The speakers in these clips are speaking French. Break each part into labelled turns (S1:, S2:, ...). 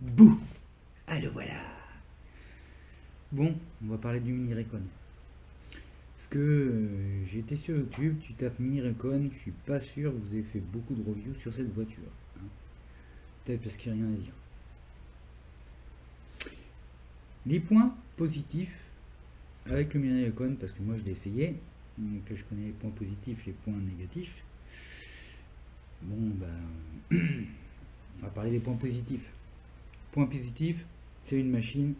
S1: Bouh! Ah le voilà! Bon, on va parler du Mini Recon. Parce que j'ai été sur YouTube, tu tapes Mini Recon, je suis pas sûr que vous avez fait beaucoup de reviews sur cette voiture. Hein. Peut-être parce qu'il n'y a rien à dire. Les points positifs avec le Mini Recon, parce que moi je l'ai essayé, donc je connais les points positifs, les points négatifs. Bon, ben, on va parler des points positifs. Point positif, c'est une machine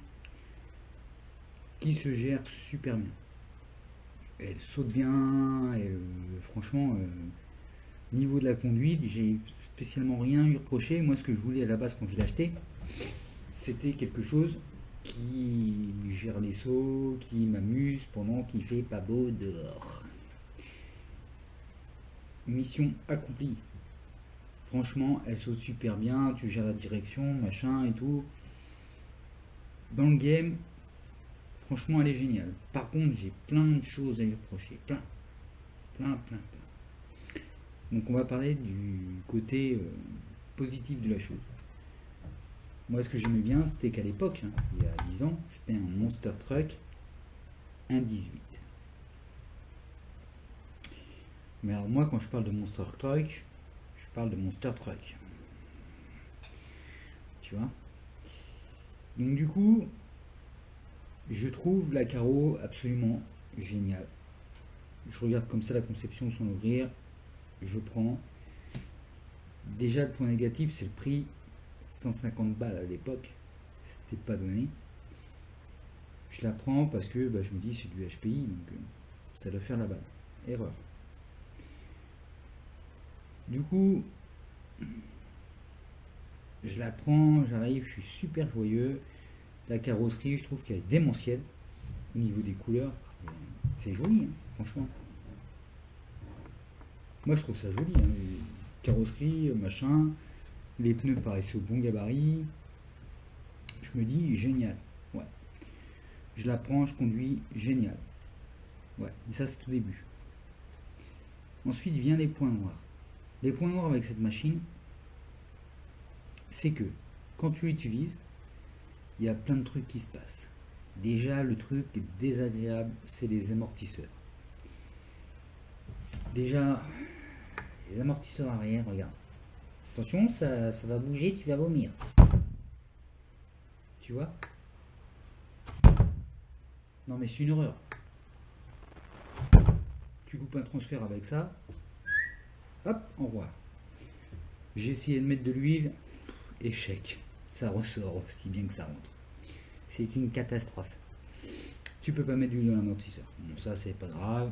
S1: qui se gère super bien. Elle saute bien, et franchement, niveau de la conduite, j'ai spécialement rien eu reproché. Moi, ce que je voulais à la base quand je l'ai acheté, c'était quelque chose qui gère les sauts, qui m'amuse pendant qu'il fait pas beau dehors. Mission accomplie. Franchement, elle saute super bien, tu gères la direction, machin et tout. Dans le game, franchement, elle est géniale. Par contre, j'ai plein de choses à lui reprocher. Plein. Donc on va parler du côté positif de la chose. Moi, ce que j'aimais bien, c'était qu'à l'époque, hein, il y a 10 ans, c'était un Monster Truck 1.18. Mais alors moi, quand je parle de Monster Truck, je parle de Monster Truck. Tu vois? Donc du coup, je trouve la carreau absolument géniale. Je regarde comme ça la conception sans l'ouvrir, je prends. Déjà, le point négatif, c'est le prix. 150 balles à l'époque, c'était pas donné. Je la prends parce que je me dis c'est du HPI, donc ça doit faire la balle. Erreur. Du coup, je la prends, j'arrive, je suis super joyeux. La carrosserie, je trouve qu'elle est démentielle au niveau des couleurs. C'est joli, hein, franchement. Moi, je trouve ça joli. Hein, carrosserie, machin. Les pneus paraissent au bon gabarit. Je me dis génial. Ouais. Je la prends, je conduis, génial. Ouais, mais ça c'est tout début. Ensuite vient les points noirs. Les points noirs avec cette machine, c'est que quand tu l'utilises, il y a plein de trucs qui se passent. Déjà, le truc désagréable, c'est les amortisseurs. Déjà, les amortisseurs arrière, regarde. Attention, ça va bouger, tu vas vomir. Tu vois? Non mais c'est une horreur. Tu coupes un transfert avec ça. Hop, au revoir. J'ai essayé de mettre de l'huile. Échec. Ça ressort aussi bien que ça rentre. C'est une catastrophe. Tu peux pas mettre d'huile dans l'amortisseur. Bon, ça c'est pas grave.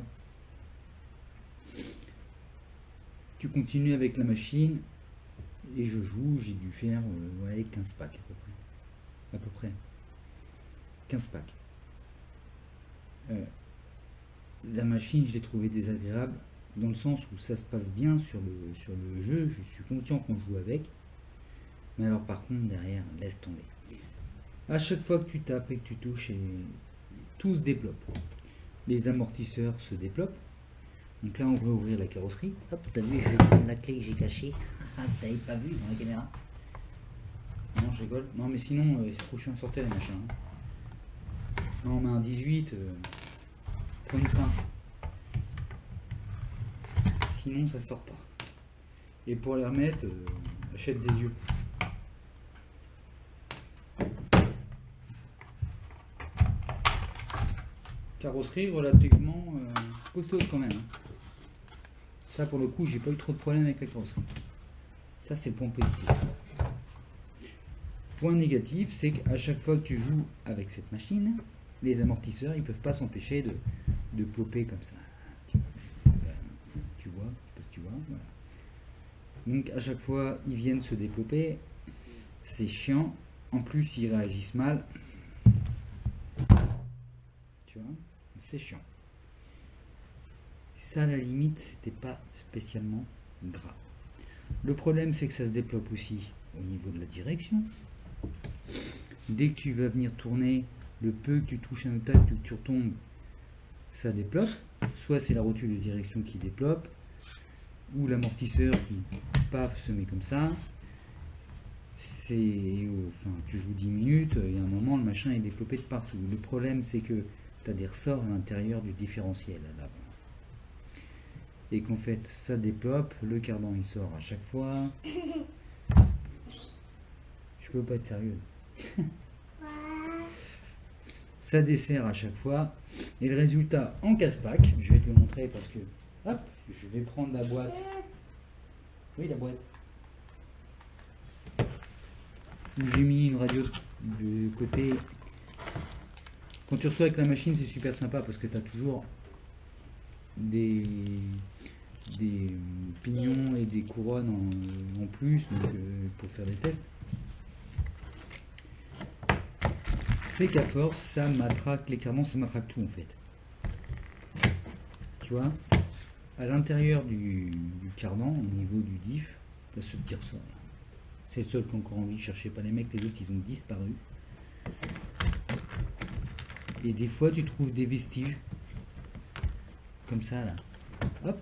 S1: Tu continues avec la machine. Et je joue, j'ai dû faire 15 packs à peu près. 15 packs. La machine, je l'ai trouvée désagréable dans le sens où ça se passe bien sur le jeu, je suis conscient qu'on joue avec, mais alors par contre derrière, laisse tomber. À chaque fois que tu tapes et que tu touches, tout se déploppe. Les amortisseurs se développent. Donc là, on va ouvrir la carrosserie. Hop, t'as vu, je vais prendre la clé que j'ai cachée. Ah, t'avais pas vu dans la caméra. Non, je rigole. Non, mais sinon, c'est trop chiant à sortir les machins. Hein. Non, on met un 18. Prends une pince. Sinon, ça sort pas. Et pour les remettre, achète des yeux. Carrosserie relativement costaud quand même. Hein. Ça, pour le coup, j'ai pas eu trop de problèmes avec la carrosserie. Ça, c'est le point positif. Point négatif, c'est qu'à chaque fois que tu joues avec cette machine, les amortisseurs, ils peuvent pas s'empêcher de popper comme ça. Tu vois, parce que tu vois, voilà. Donc à chaque fois, ils viennent se dépopper. C'est chiant. En plus, ils réagissent mal. Tu vois, c'est chiant. Ça, à la limite, c'était pas spécialement grave. Le problème, c'est que ça se développe aussi au niveau de la direction. Dès que tu vas venir tourner, le peu que tu touches un obstacle, que tu retombes, ça déploppe. Soit c'est la rotule de direction qui déploppe, ou l'amortisseur qui, paf, se met comme ça. Enfin, tu joues 10 minutes, il y a un moment, le machin est développé de partout. Le problème, c'est que tu as des ressorts à l'intérieur du différentiel à l'avant. Et qu'en fait, ça développe, le cardan il sort à chaque fois. Je peux pas être sérieux. Ça dessert à chaque fois. Et le résultat en casse-pack, je vais te le montrer parce que, hop, je vais prendre la boîte. Oui, la boîte. Où j'ai mis une radio de côté. Quand tu reçois avec la machine, c'est super sympa parce que tu as toujours des pignons et des couronnes en plus donc, pour faire des tests. C'est qu'à force, ça matraque les cardans, ça matraque tout en fait. Tu vois, à l'intérieur du cardan, au niveau du diff, tu as ce petit ressort. C'est le seul qui a encore envie de chercher, pas les mecs, les autres ils ont disparu. Et des fois tu trouves des vestiges, comme ça là, hop.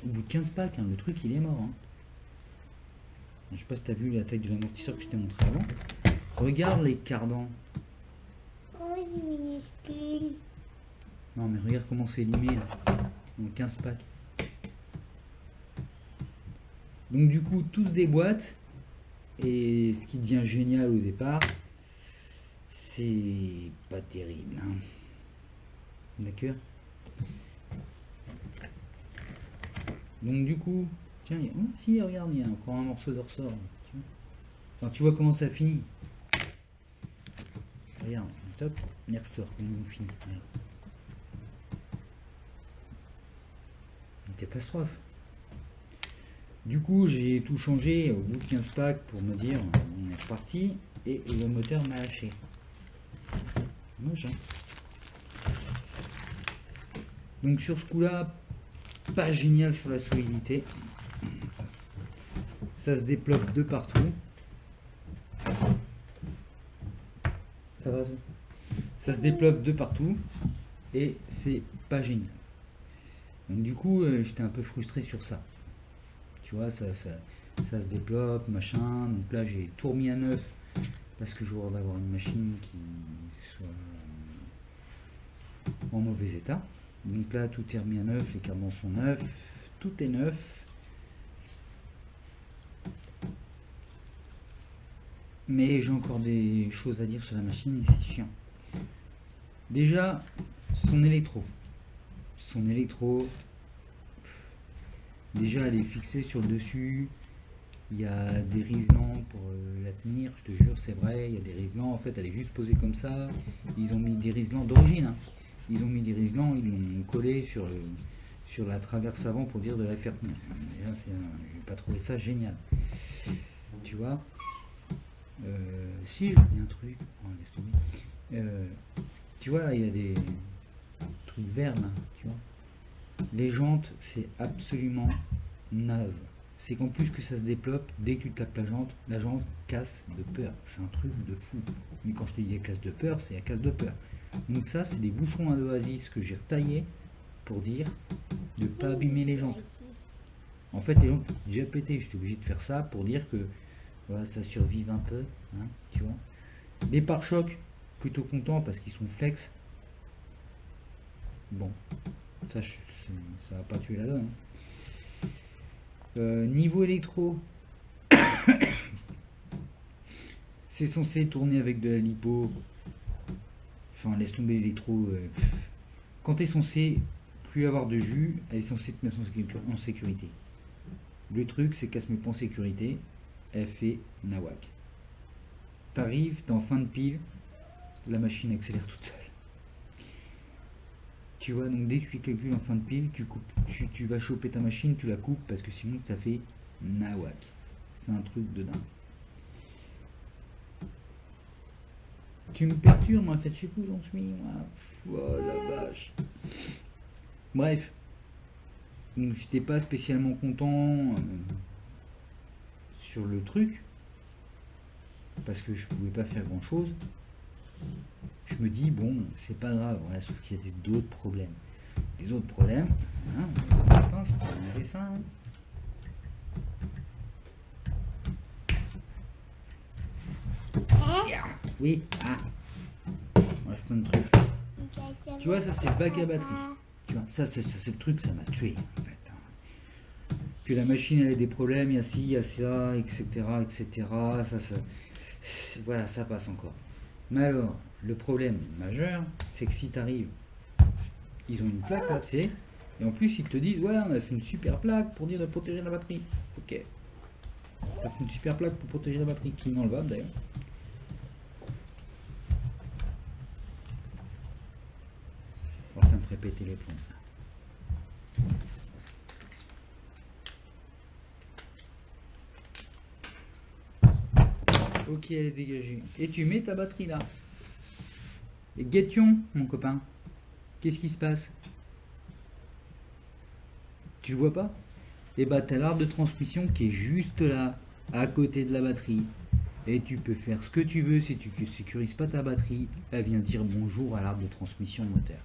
S1: Au bout de 15 packs, hein, le truc il est mort. Hein. Je sais pas si tu as vu la taille de l'amortisseur que je t'ai montré avant. Regarde les cardans. Non mais regarde comment c'est limé là. En 15 packs. Donc du coup tout se déboîte. Et ce qui devient génial au départ, c'est pas terrible. Hein. D'accord. Donc du coup, tiens, oh, si regarde, il y a encore un morceau de ressort. Enfin, tu vois comment ça finit. Regarde, top, les ressorts, comment ils ont fini. Regarde. Une catastrophe. Du coup, j'ai tout changé au bout de 15 packs pour me dire on est reparti et le moteur m'a lâché. Moche, hein. Donc sur ce coup-là, pas génial sur la solidité. Ça se déploie de partout. Ça va, ça se développe de partout et c'est pas génial. Donc du coup, j'étais un peu frustré sur ça. Tu vois, ça se développe, machin. Donc là, j'ai tout remis à neuf parce que je veux d'avoir une machine qui soit en mauvais état. Donc là, tout est remis à neuf, les cardans sont neufs, tout est neuf. Mais j'ai encore des choses à dire sur la machine et c'est chiant. Déjà, son électro. Déjà, elle est fixée sur le dessus. Il y a des riselants pour la tenir, je te jure, c'est vrai. Il y a des riselants. En fait, elle est juste posée comme ça. Ils ont mis des riselants d'origine. Hein. Ils ont mis des riselants, ils l'ont collé sur la traverse avant pour dire de la faire tenir. Déjà, j'ai pas trouvé ça génial. Tu vois. Si, je dis un truc. Oh, laisse tomber. Tu vois, là, il y a des trucs verts, là. Tu vois. Les jantes, c'est absolument naze. C'est qu'en plus que ça se développe, dès que tu tapes la jante casse de peur. C'est un truc de fou. Mais quand je te dis elle casse de peur, c'est elle casse de peur. Donc ça, c'est des bouchons à Oasis que j'ai retaillés pour dire de ne pas abîmer les jantes. En fait, les jantes déjà pété. J'étais obligé de faire ça pour dire que voilà, ça survive un peu. Hein, tu vois. Les pare-chocs, plutôt content parce qu'ils sont flex. Bon, ça va pas tuer la donne. Niveau électro, c'est censé tourner avec de la lipo. Enfin, laisse tomber l'électro. Quand tu es censé plus avoir de jus, elle est censée te mettre en sécurité. Le truc, c'est qu'elle se met pas en sécurité. Elle fait nawak. T'arrives, t'es en fin de pile, la machine accélère toute seule. Tu vois, donc dès que tu calcules en fin de pile, tu vas choper ta machine, tu la coupes parce que sinon ça fait nawak. C'est un truc de dingue. Tu me perturbes, moi, en fait, je sais plus où j'en suis, moi. Oh la vache. Bref. Donc j'étais pas spécialement content sur le truc. Parce que je pouvais pas faire grand chose. Je me dis, bon, c'est pas grave, ouais, sauf qu'il y a d'autres problèmes. Des autres problèmes, hein, c'est pas un dessin. Hein. Oui. Ah. Bref, plein de trucs. Tu vois, ça c'est le bac à batterie. Tu vois, ça c'est le truc, ça m'a tué en fait. Que la machine elle a des problèmes, il y a ci, il y a ça, etc. etc. Voilà, ça passe encore. Mais alors, le problème majeur, c'est que si tu arrives, ils ont une plaque là, tu sais, et en plus ils te disent, ouais, on a fait une super plaque pour dire de protéger la batterie. Ok. T'as fait une super plaque pour protéger la batterie, qui est inenlevable d'ailleurs. Oh, ça me ferait péter les plombs, ça. Ok, elle est dégagée. Et tu mets ta batterie là. Et Guétion, mon copain, qu'est-ce qui se passe? Tu le vois pas? Et bah t'as l'arbre de transmission qui est juste là, à côté de la batterie. Et tu peux faire ce que tu veux si tu ne sécurises pas ta batterie. Elle vient dire bonjour à l'arbre de transmission moteur.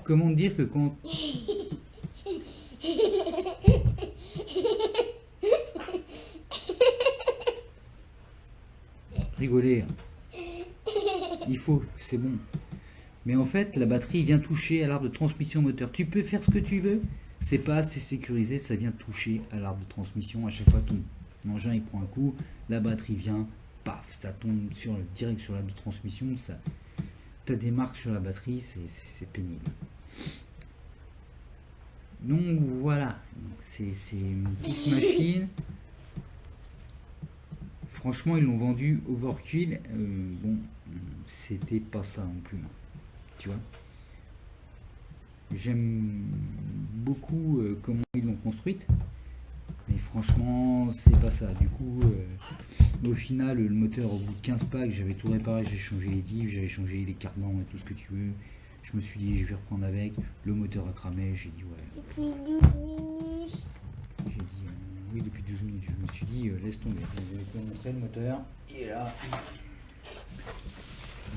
S1: Comment dire que quand... Rigoler. Il faut, c'est bon. Mais en fait, la batterie vient toucher à l'arbre de transmission moteur. Tu peux faire ce que tu veux. C'est pas assez sécurisé, ça vient toucher à l'arbre de transmission. À chaque fois, ton engin il prend un coup, la batterie vient, paf, ça tombe direct sur l'arbre de transmission. Ça, t'as des marques sur la batterie, c'est pénible. Donc voilà, c'est une petite machine. Franchement, ils l'ont vendu overkill. Bon, c'était pas ça non plus. Tu vois. J'aime beaucoup comment ils l'ont construite. Mais franchement, c'est pas ça. Du coup, au final, le moteur, au bout de 15 packs, j'avais tout réparé. J'ai changé les diffs, j'avais changé les cardans et tout ce que tu veux. Je me suis dit, je vais reprendre avec. Le moteur a cramé. J'ai dit, ouais.
S2: Depuis 12 minutes.
S1: J'ai dit, oui, depuis 12 minutes. Je me suis dit, laisse tomber. Je vais te montrer le moteur. Il est là.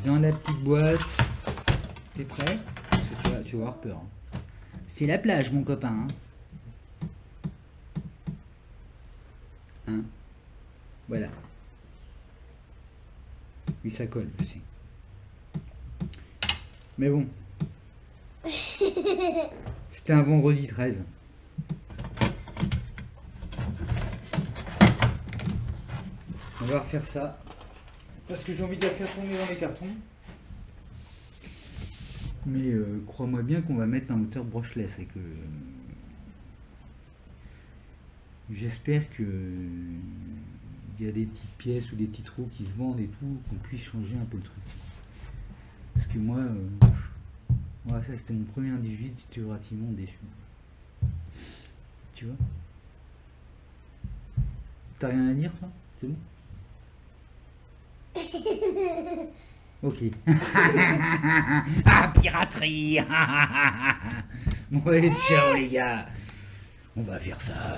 S1: Dans la petite boîte. T'es prêt? Parce que tu vas avoir peur. Hein. C'est la plage, mon copain. Hein, hein, voilà. Oui, ça colle, je sais. Mais bon. C'était un vendredi 13. On va refaire ça. Parce que j'ai envie de la faire tomber dans les cartons. Mais crois-moi bien qu'on va mettre un moteur brushless et que j'espère que il y a des petites pièces ou des petits trous qui se vendent et tout, qu'on puisse changer un peu le truc. Parce que moi, voilà, ça c'était mon premier indice vide, j'étais relativement déçu. Tu vois? T'as rien à dire toi? C'est bon? Ok. Ah, piraterie. Bon, allez, ciao les gars. On va faire ça.